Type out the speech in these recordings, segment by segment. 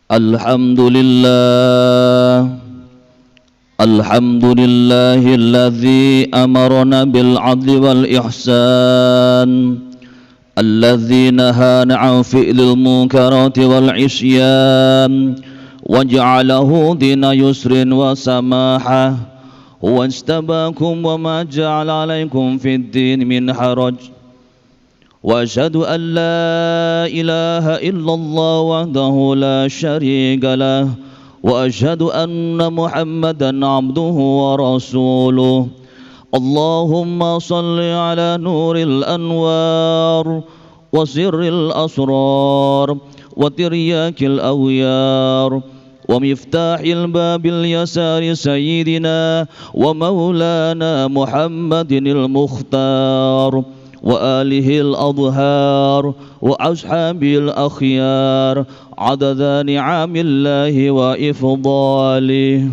Alhamdulillah, alhamdulillahilladzi amarna bil adli wal ihsan, alladzi nahana 'an fi'lil munkarati wal isyan, waj'alahu dina yusrin wa samahah, wa istabakum wa ma ja'ala 'alaikum fid din min haraj. وأشهد أن لا إله إلا الله وحده لا شريك له وأشهد أن محمدا عبده ورسوله اللهم صل على نور الأنوار وسر الأسرار وترياك الأغيار ومفتاح الباب اليسار سيدنا ومولانا محمد المختار وآله الأظهار وأصحابه الأخيار عدد نعم الله وإفضاله.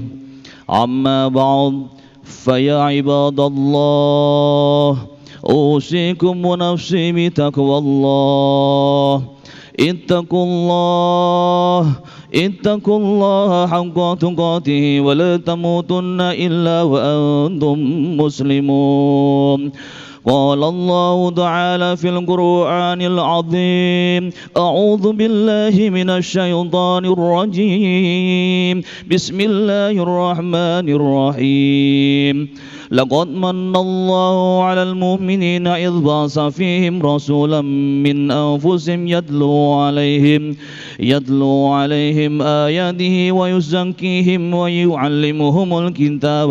أما بعد فيا عباد الله أوصيكم ونفسي بتقوى الله. اتقوا الله حق تقاته ولا تموتن إلا وأنتم مسلمون. قال الله تعالى في القرآن العظيم: أعوذ بالله من الشيطان الرجيم، بسم الله الرحمن الرحيم. لقد من الله على المؤمنين إذ بعث فيهم رسولا من أنفسهم يتلو عليهم آياته ويزكيهم ويعلمهم الكتاب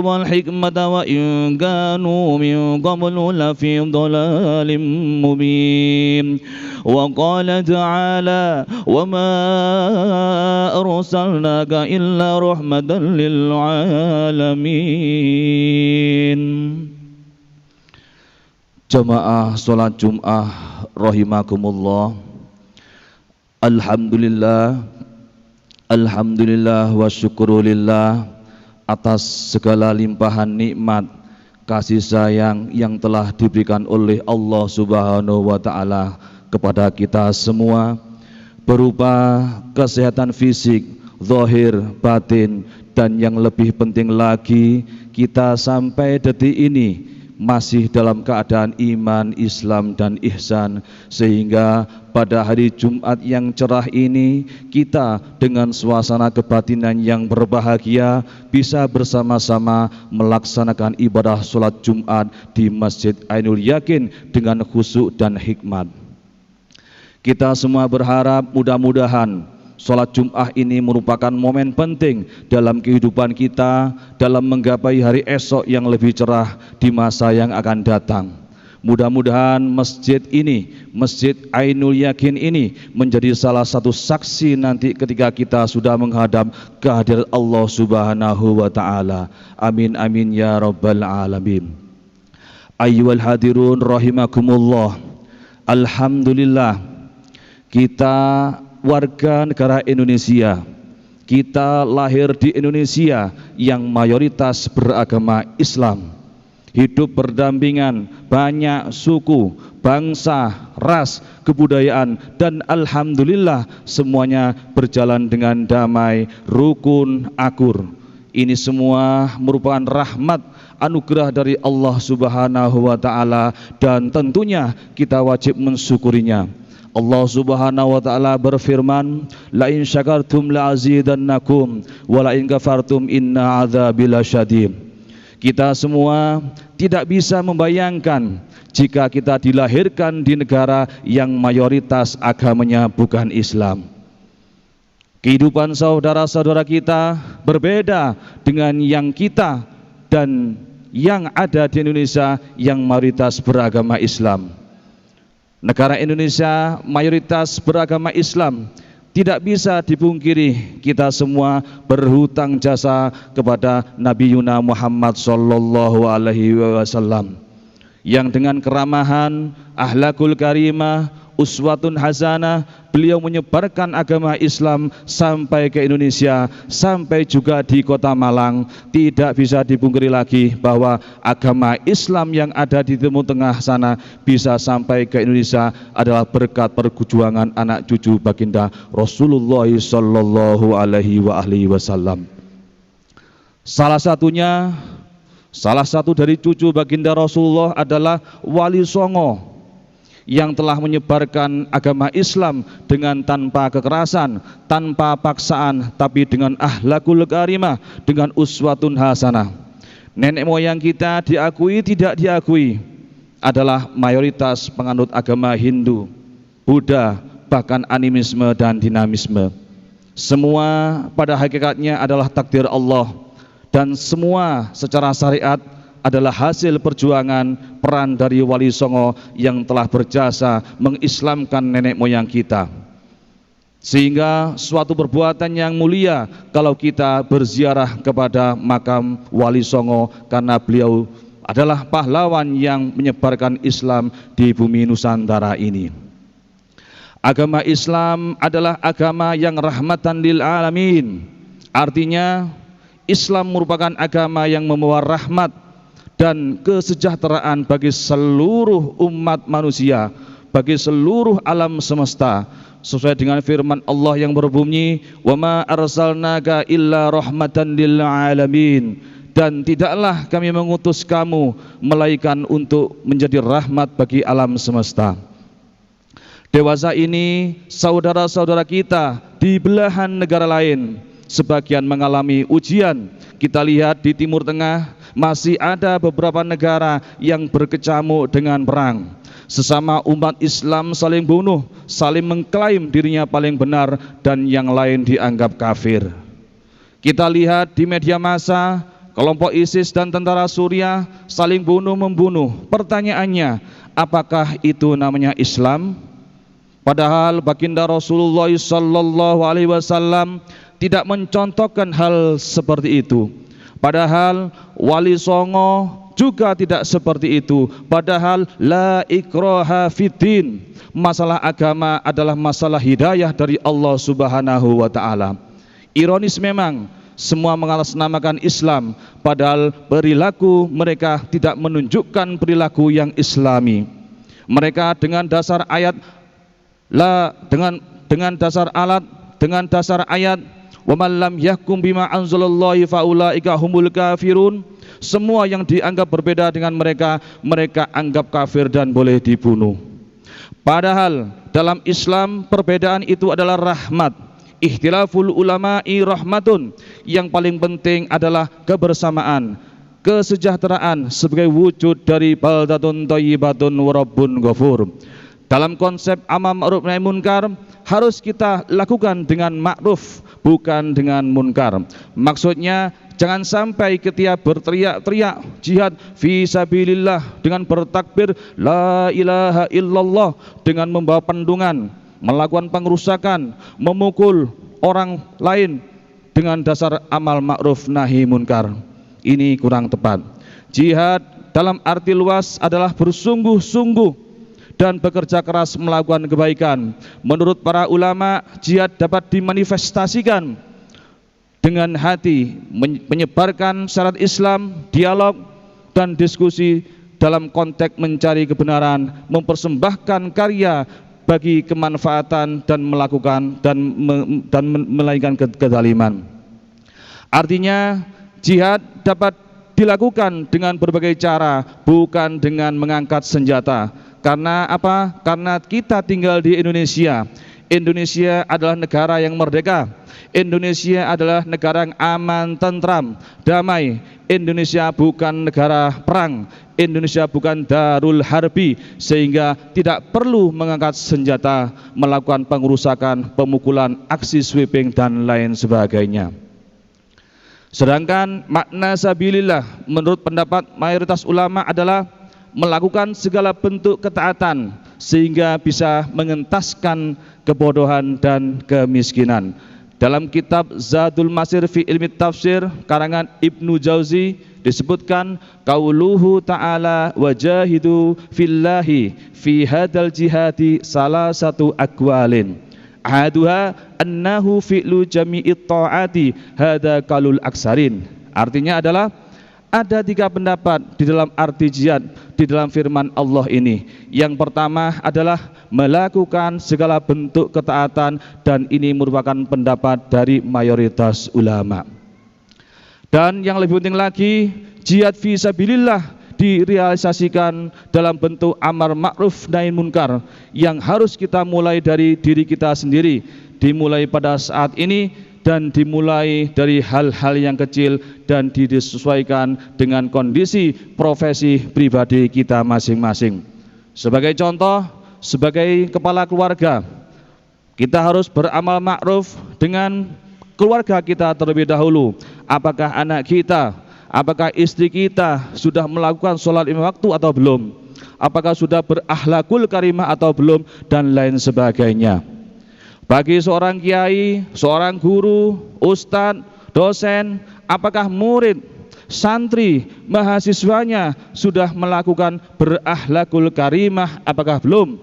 والحكمة وإن كانوا من قبل لفي ضلال مبين. وقال تعالى: وما أرسلناك إلا رحمة للعالمين. Jamaah sholat Jum'ah rahimakumullah. Alhamdulillah wa syukurulillah atas segala limpahan nikmat kasih sayang yang telah diberikan oleh Allah Subhanahu wa ta'ala kepada kita semua, berupa kesehatan fisik, zahir, batin, dan yang lebih penting lagi, kita sampai detik ini masih dalam keadaan iman, Islam, dan ihsan, sehingga pada hari Jumat yang cerah ini kita dengan suasana kebatinan yang berbahagia bisa bersama-sama melaksanakan ibadah sholat Jumat di Masjid Ainul Yakin dengan khusyuk dan hikmat. Kita semua berharap mudah-mudahan sholat Jum'ah ini merupakan momen penting dalam kehidupan kita dalam menggapai hari esok yang lebih cerah di masa yang akan datang. Mudah-mudahan masjid ini, Masjid Ainul Yakin ini menjadi salah satu saksi nanti ketika kita sudah menghadap kehadirat Allah Subhanahu wa ta'ala. Amin amin ya rabbal alamin. Ayyuhal hadirun rahimakumullah. Alhamdulillah, kita warga negara Indonesia, kita lahir di Indonesia yang mayoritas beragama Islam, hidup berdampingan banyak suku, bangsa, ras, kebudayaan, dan alhamdulillah semuanya berjalan dengan damai, rukun, akur. Ini semua merupakan rahmat anugerah dari Allah Subhanahu wa ta'ala, dan tentunya kita wajib mensyukurinya. Allah Subhanahu wa ta'ala berfirman, la in syakartum la azidannakum wa la in kafartum inna adzabi lasyadid. Kita semua tidak bisa membayangkan jika kita dilahirkan di negara yang mayoritas agamanya bukan Islam. Kehidupan saudara-saudara kita berbeda dengan yang kita dan yang ada di Indonesia yang mayoritas beragama Islam. Negara Indonesia mayoritas beragama Islam, tidak bisa dipungkiri kita semua berhutang jasa kepada Nabi Yuna Muhammad sallallahu alaihi wasallam yang dengan keramahan, akhlakul karimah, uswatun hasanah. Beliau menyebarkan agama Islam sampai ke Indonesia, sampai juga di kota Malang. Tidak bisa dipungkiri lagi bahwa agama Islam yang ada di Timur Tengah sana bisa sampai ke Indonesia adalah berkat perjuangan anak cucu baginda Rasulullah sallallahu alaihi wasallam. Salah satu dari cucu baginda Rasulullah adalah Wali Songo yang telah menyebarkan agama Islam dengan tanpa kekerasan, tanpa paksaan, tapi dengan akhlakul karimah, dengan uswatun hasanah. Nenek moyang kita diakui tidak diakui adalah mayoritas penganut agama Hindu, Buddha, bahkan animisme dan dinamisme. Semua pada hakikatnya adalah takdir Allah, dan semua secara syariat adalah hasil perjuangan peran dari Wali Songo yang telah berjasa mengislamkan nenek moyang kita. Sehingga suatu perbuatan yang mulia kalau kita berziarah kepada makam Wali Songo, karena beliau adalah pahlawan yang menyebarkan Islam di bumi Nusantara ini. Agama Islam adalah agama yang rahmatan lil alamin. Artinya Islam merupakan agama yang membawa rahmat dan kesejahteraan bagi seluruh umat manusia, bagi seluruh alam semesta, sesuai dengan firman Allah yang berbunyi, "Wa ma arsalnaka illa rahmatan lil alamin." Dan tidaklah kami mengutus kamu melainkan untuk menjadi rahmat bagi alam semesta. Dewasa ini saudara-saudara kita di belahan negara lain sebagian mengalami ujian. Kita lihat di Timur Tengah masih ada beberapa negara yang berkecamuk dengan perang. Sesama umat Islam saling bunuh, saling mengklaim dirinya paling benar dan yang lain dianggap kafir. Kita lihat di media massa kelompok ISIS dan tentara Suriah saling bunuh-membunuh. Pertanyaannya, apakah itu namanya Islam? Padahal baginda Rasulullah sallallahu alaihi wasallam tidak mencontohkan hal seperti itu. Padahal Wali Songo juga tidak seperti itu. Padahal la ikraha fiddin. Masalah agama adalah masalah hidayah dari Allah Subhanahu wa taala. Ironis memang semua mengatasnamakan Islam, padahal perilaku mereka tidak menunjukkan perilaku yang Islami. Mereka dengan dasar ayat dengan dasar ayat wa man lam yahkum bima anzalallahi faulaika humul kafirun. Semua yang dianggap berbeda dengan mereka, mereka anggap kafir dan boleh dibunuh. Padahal dalam Islam perbedaan itu adalah rahmat. Ikhtilaful ulama'i rahmatun. Yang paling penting adalah kebersamaan, kesejahteraan sebagai wujud dari baldatun thayyibatun wa rabbun ghafur. Dalam konsep amar ma'ruf nahi munkar harus kita lakukan dengan ma'ruf, bukan dengan munkar. Maksudnya jangan sampai ketika berteriak-teriak jihad fi sabilillah dengan bertakbir la ilaha illallah, dengan membawa pendungan, melakukan pengerusakan, memukul orang lain dengan dasar amal ma'ruf nahi munkar. Ini kurang tepat. Jihad dalam arti luas adalah bersungguh-sungguh dan bekerja keras melakukan kebaikan. Menurut para ulama, jihad dapat dimanifestasikan dengan hati, menyebarkan syariat Islam, dialog dan diskusi dalam konteks mencari kebenaran, mempersembahkan karya bagi kemanfaatan dan melakukan dan melainkan kezaliman. Artinya jihad dapat dilakukan dengan berbagai cara, bukan dengan mengangkat senjata. Karena apa? Karena kita tinggal di Indonesia. Indonesia adalah negara yang merdeka. Indonesia adalah negara yang aman, tentram, damai. Indonesia bukan negara perang. Indonesia bukan darul harbi, sehingga tidak perlu mengangkat senjata, melakukan pengerusakan, pemukulan, aksi sweeping dan lain sebagainya. Sedangkan makna sabilillah menurut pendapat mayoritas ulama adalah melakukan segala bentuk ketaatan sehingga bisa mengentaskan kebodohan dan kemiskinan. Dalam kitab Zadul Masir fi Ilmi Tafsir karangan Ibnu Jauzi disebutkan qauluhu ta'ala wajahidu fillahi fi hadal jihadi salah satu aqwalin ahaduha annahu fi'lu jami'it ta'ati hada qalul aksarin. Artinya adalah ada 3 pendapat di dalam arti jihad di dalam firman Allah ini. Yang pertama adalah melakukan segala bentuk ketaatan, dan ini merupakan pendapat dari mayoritas ulama. Dan yang lebih penting lagi, jihad fi sabilillah direalisasikan dalam bentuk amar ma'ruf nahi munkar yang harus kita mulai dari diri kita sendiri, dimulai pada saat ini dan dimulai dari hal-hal yang kecil dan disesuaikan dengan kondisi profesi pribadi kita masing-masing. Sebagai contoh, sebagai kepala keluarga, kita harus beramal ma'ruf dengan keluarga kita terlebih dahulu. Apakah anak kita, apakah istri kita sudah melakukan sholat 5 waktu atau belum? Apakah sudah berakhlakul karimah atau belum? Dan lain sebagainya. Bagi seorang kiai, seorang guru, ustadz, dosen, apakah murid, santri, mahasiswanya sudah melakukan berakhlakul karimah apakah belum?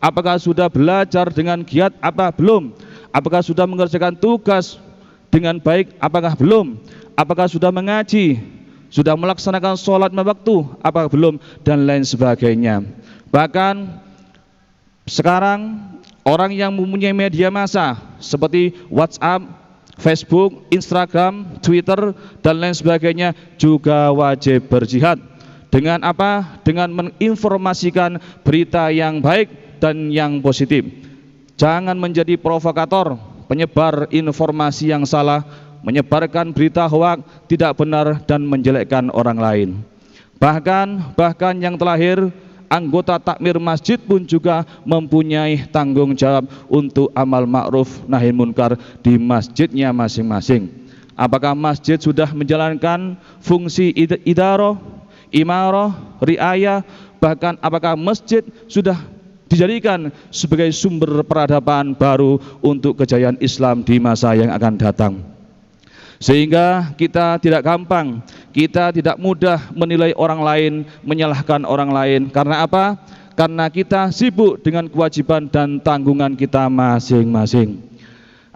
Apakah sudah belajar dengan giat apa belum? Apakah sudah mengerjakan tugas dengan baik apakah belum? Apakah sudah mengaji, sudah melaksanakan sholat 5 waktu apakah belum? Dan lain sebagainya. Bahkan sekarang orang yang mempunyai media massa seperti WhatsApp, Facebook, Instagram, Twitter, dan lain sebagainya juga wajib berjihad. Dengan apa? Dengan menginformasikan berita yang baik dan yang positif. Jangan menjadi provokator, penyebar informasi yang salah, menyebarkan berita hoak, tidak benar, dan menjelekkan orang lain. Bahkan yang terakhir, anggota takmir masjid pun juga mempunyai tanggung jawab untuk amal ma'ruf nahi munkar di masjidnya masing-masing. Apakah masjid sudah menjalankan fungsi idarah, imarah, riayah, bahkan apakah masjid sudah dijadikan sebagai sumber peradaban baru untuk kejayaan Islam di masa yang akan datang? Sehingga kita tidak gampang, kita tidak mudah menilai orang lain, menyalahkan orang lain. Karena apa? Karena kita sibuk dengan kewajiban dan tanggungan kita masing-masing.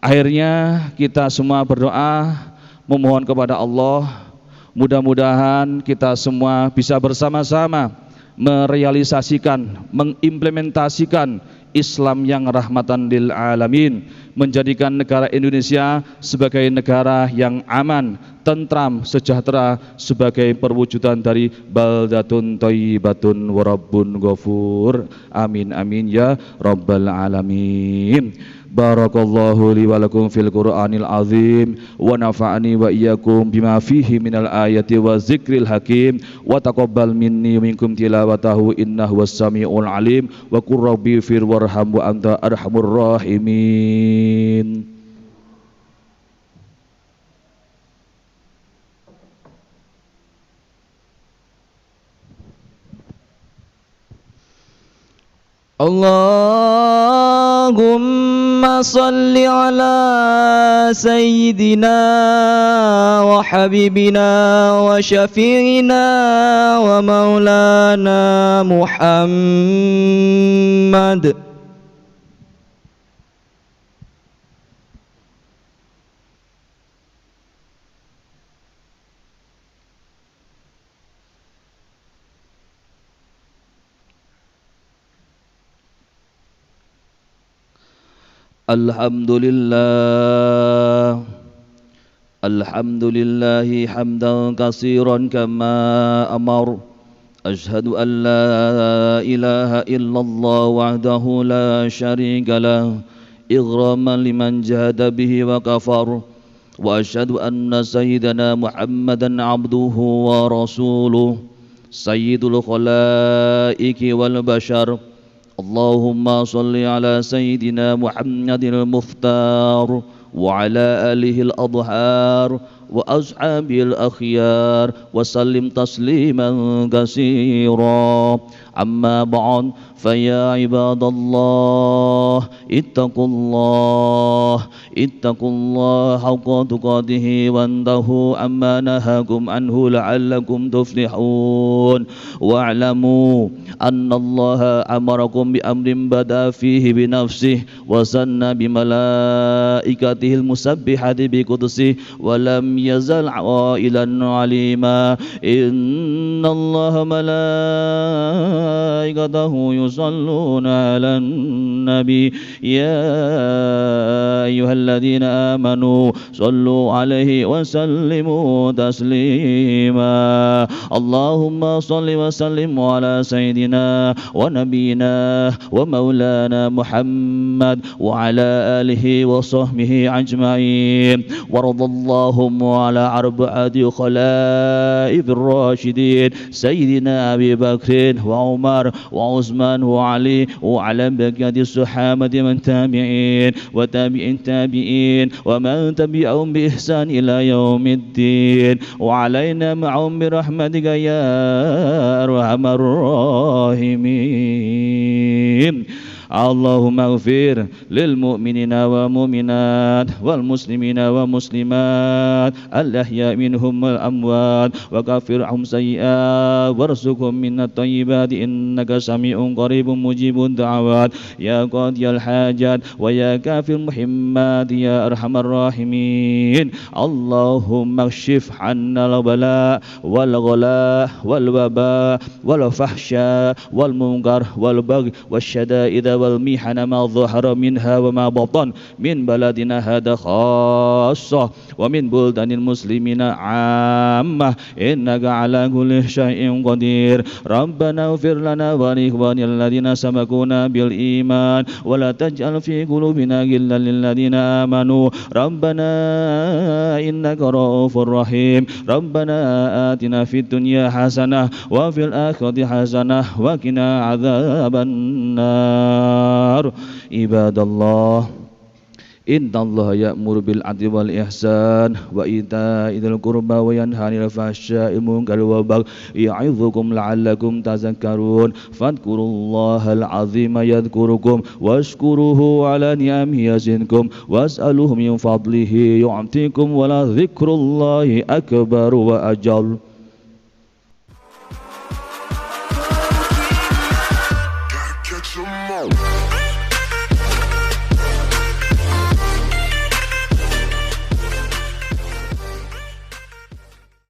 Akhirnya kita semua berdoa, memohon kepada Allah, mudah-mudahan kita semua bisa bersama-sama merealisasikan, mengimplementasikan Islam yang rahmatan lil alamin, menjadikan negara Indonesia sebagai negara yang aman, tentram, sejahtera, sebagai perwujudan dari baldatun thayyibatun wa rabbun ghafur. Amin amin ya rabbal alamin. Barakallahu li wa lakum fil Qur'anil azim wa nafa'ani wa iyyakum bima fihi minal ayati wa zikril hakim wa taqabbal minni minkum tilawatahu innahu was-sami'ul alim wa qur rabbi fir warham wa anta arhamur rahimin. Allahumma salli ala sayyidina wa habibina wa syafi'ina wa maulana Muhammad. Alhamdulillah, alhamdulillahi hamdan katsiran kama amar. Ashhadu an la ilaha illallah wahdahu la syarika lah ighraman liman jahada bihi wa kafar. Wa ashhadu anna sayyidana Muhammadan abduhu wa rasuluh sayyidul khalaiki wal bashar. Allahumma salli ala sayyidina Muhammadil Mukhtar wa ala alihi al-adhar وأصحابه الأخيار وسلم تسليما كثيرا. أما بعد فيا عباد الله اتقوا الله حق تقاته وانتهوا عما نهاكم عنه لعلكم تفلحون. واعلموا أن الله أمركم بأمر بدأ فيه بنفسه وثنى بملائكته المسبحة بقدسه ولم يزل عائلا عليما. إن الله ملائكته يصلون على النبي يا أيها الذين آمنوا صلوا عليه وسلموا تسليما. اللهم صل وسلم على سيدنا ونبينا ومولانا محمد وعلى آله وصحبه أجمعين. وارض اللهم على أربعة خلائف الراشدين سيدنا أبي بكر وعمر وعثمان وعلي وعلى بقية الصحابة من تابعين وتابع التابعين ومن تبعهم بإحسان إلى يوم الدين وعلينا معهم برحمتك يا أرحم الراحمين. اللهم اغفر للمؤمنين والمؤمنات والمسلمين والمسلمات الأحياء منهم والأموات وكفر عنهم سيئات وارزقهم من الطيبات إنك سميع قريب مجيب الدعوات يا قاضي الحاجات ويا كافي المحمات يا أرحم الراحمين. اللهم اكشف عنا البلاء والغلاء والوباء والفحشاء والمنكر والبغي والشدائد والمحن ما ظهر منها وما بطن من بلدنا هذا خاصة ومن بلدان المسلمين عامة إنك على كل شيء قدير. ربنا اغفر لنا ولإخواننا الذين سبقونا بالإيمان ولا تجعل في قلوبنا غلا للذين آمنوا ربنا إنك رؤوف رحيم. ربنا آتنا في الدنيا حسنة وفي الآخرة حسنة وقنا عذاب النار. عباد الله إن الله يأمر بالعدل والإحسان وإيتاء ذي القربى وينهى عن الفحشاء والمنكر والبغي يعظكم لعلكم تذكرون. فاذكروا الله العظيم يذكركم واشكروه على نعمه يزدكم واسألوه من فضله يعطيكم ولذكر الله أكبر وأجل. Catch 'em all.